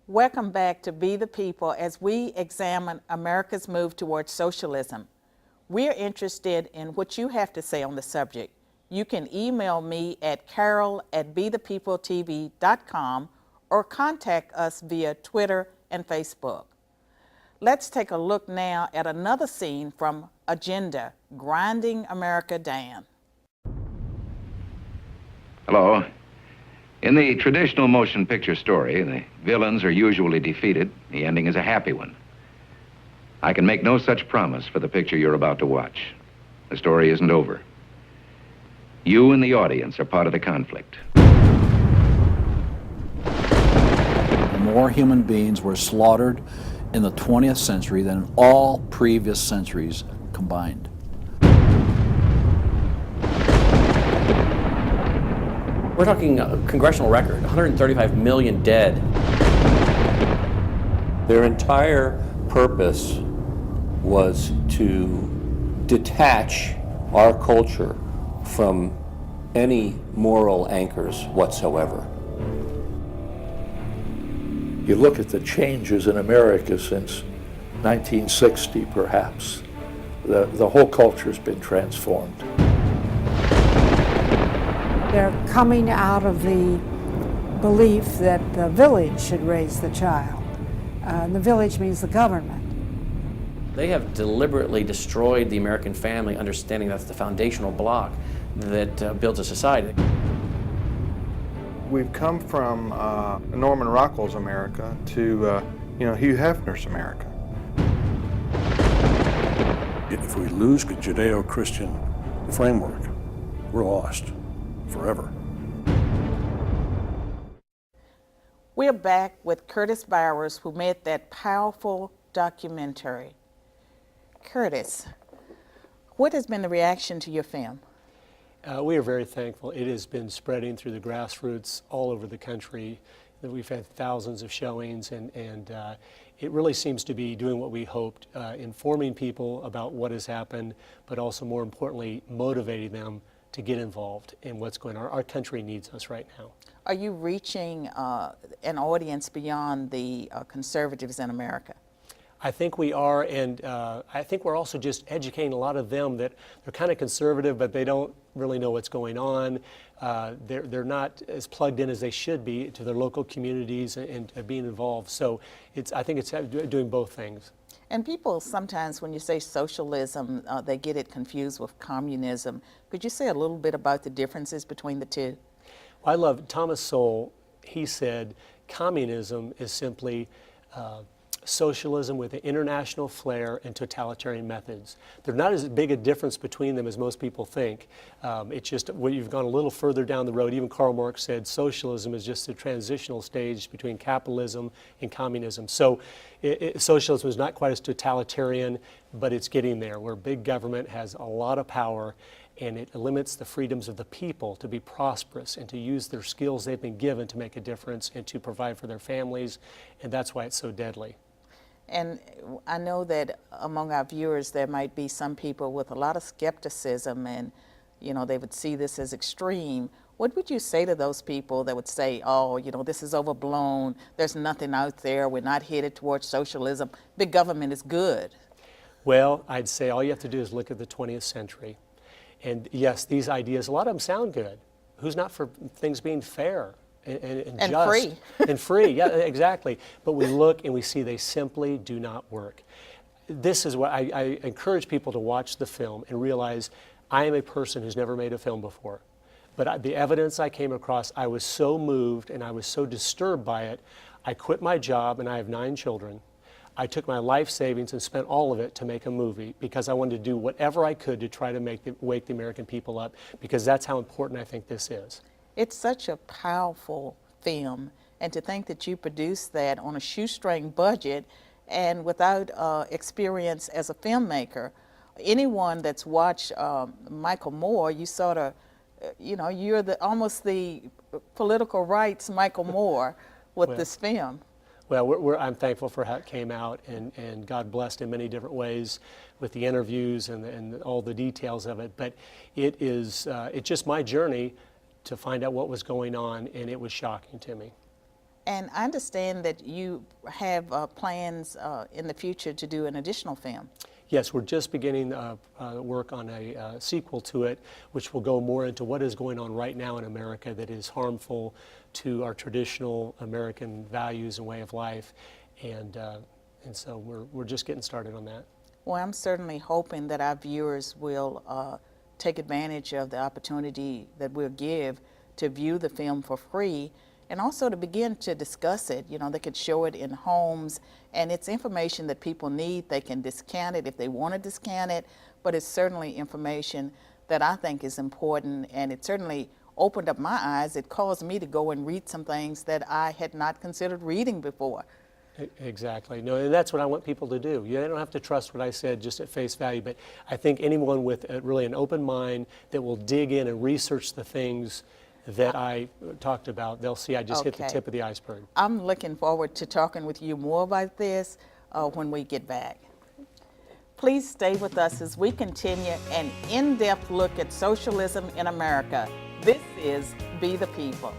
Welcome back to Be the People as we examine America's move towards socialism. We're interested in what you have to say on the subject. You can email me at carol@bethepeopletv.com or contact us via Twitter and Facebook. Let's take a look now at another scene from Agenda, Grinding America Down. Hello. In the traditional motion picture story, the villains are usually defeated. The ending is a happy one. I can make no such promise for the picture you're about to watch. The story isn't over. You and the audience are part of the conflict. More human beings were slaughtered in the 20th century than in all previous centuries combined. We're talking a congressional record, 135 million dead. Their entire purpose was to detach our culture from any moral anchors whatsoever. You look at the changes in America since 1960, perhaps. The whole culture's been transformed. They're coming out of the belief that the village should raise the child. The village means the government. They have deliberately destroyed the American family, understanding that's the foundational block that builds a society. We've come from Norman Rockwell's America to Hugh Hefner's America. If we lose the Judeo-Christian framework, we're lost forever. We're back with Curtis Bowers, who made that powerful documentary. Curtis, what has been the reaction to your film? We are very thankful. It has been spreading through the grassroots all over the country. We've had thousands of showings, and it really seems to be doing what we hoped, informing people about what has happened, but also more importantly, motivating them to get involved in what's going on. Our country needs us right now. Are you reaching an audience beyond the conservatives in America? I think we are, and I think we're also just educating a lot of them that they're kind of conservative, but they don't really know what's going on. They're not as plugged in as they should be to their local communities and being involved. So I think it's doing both things. And people sometimes, when you say socialism, they get it confused with communism. Could you say a little bit about the differences between the two? Well, I love Thomas Sowell. He said communism is simply socialism with an international flair and totalitarian methods. There's not as big a difference between them as most people think. It's just when you've gone a little further down the road. Even Karl Marx said socialism is just a transitional stage between capitalism and communism. So socialism is not quite as totalitarian, but it's getting there, where big government has a lot of power and it limits the freedoms of the people to be prosperous and to use their skills they've been given to make a difference and to provide for their families, and that's why it's so deadly. And I know that among our viewers there might be some people with a lot of skepticism, and they would see this as extreme. What would you say to those people that would say, oh, this is overblown, there's nothing out there, we're not headed towards socialism, big government is good? Well, I'd say all you have to do is look at the 20th century. And yes, these ideas, a lot of them sound good. Who's not for things being fair and just? Free. And free, yeah, exactly. But we look and we see they simply do not work. This is what I encourage people to watch the film and realize I am a person who's never made a film before. But the evidence I came across, I was so moved and I was so disturbed by it, I quit my job, and I have 9 children. I took my life savings and spent all of it to make a movie because I wanted to do whatever I could to try to wake the American people up, because that's how important I think this is. It's such a powerful film, and to think that you produced that on a shoestring budget and without experience as a filmmaker. Anyone that's watched Michael Moore, you sort of, you're almost the political rights Michael Moore with this film. Well, I'm thankful for how it came out, and God blessed in many different ways with the interviews and all the details of it. But it's just my journey to find out what was going on, and it was shocking to me. And I understand that you have plans in the future to do an additional film. Yes, we're just beginning work on a sequel to it, which will go more into what is going on right now in America that is harmful to our traditional American values and way of life. And so we're just getting started on that. Well, I'm certainly hoping that our viewers will take advantage of the opportunity that we'll give to view the film for free, and also to begin to discuss it. You know, they could show it in homes, and it's information that people need. They can discount it if they want to discount it, but it's certainly information that I think is important, and it certainly opened up my eyes. It caused me to go and read some things that I had not considered reading before. Exactly. No, and that's what I want people to do. You don't have to trust what I said just at face value, but I think anyone with really an open mind that will dig in and research the things that I talked about, they'll see I just hit the tip of the iceberg. I'm looking forward to talking with you more about this when we get back. Please stay with us as we continue an in-depth look at socialism in America. This is Be the People.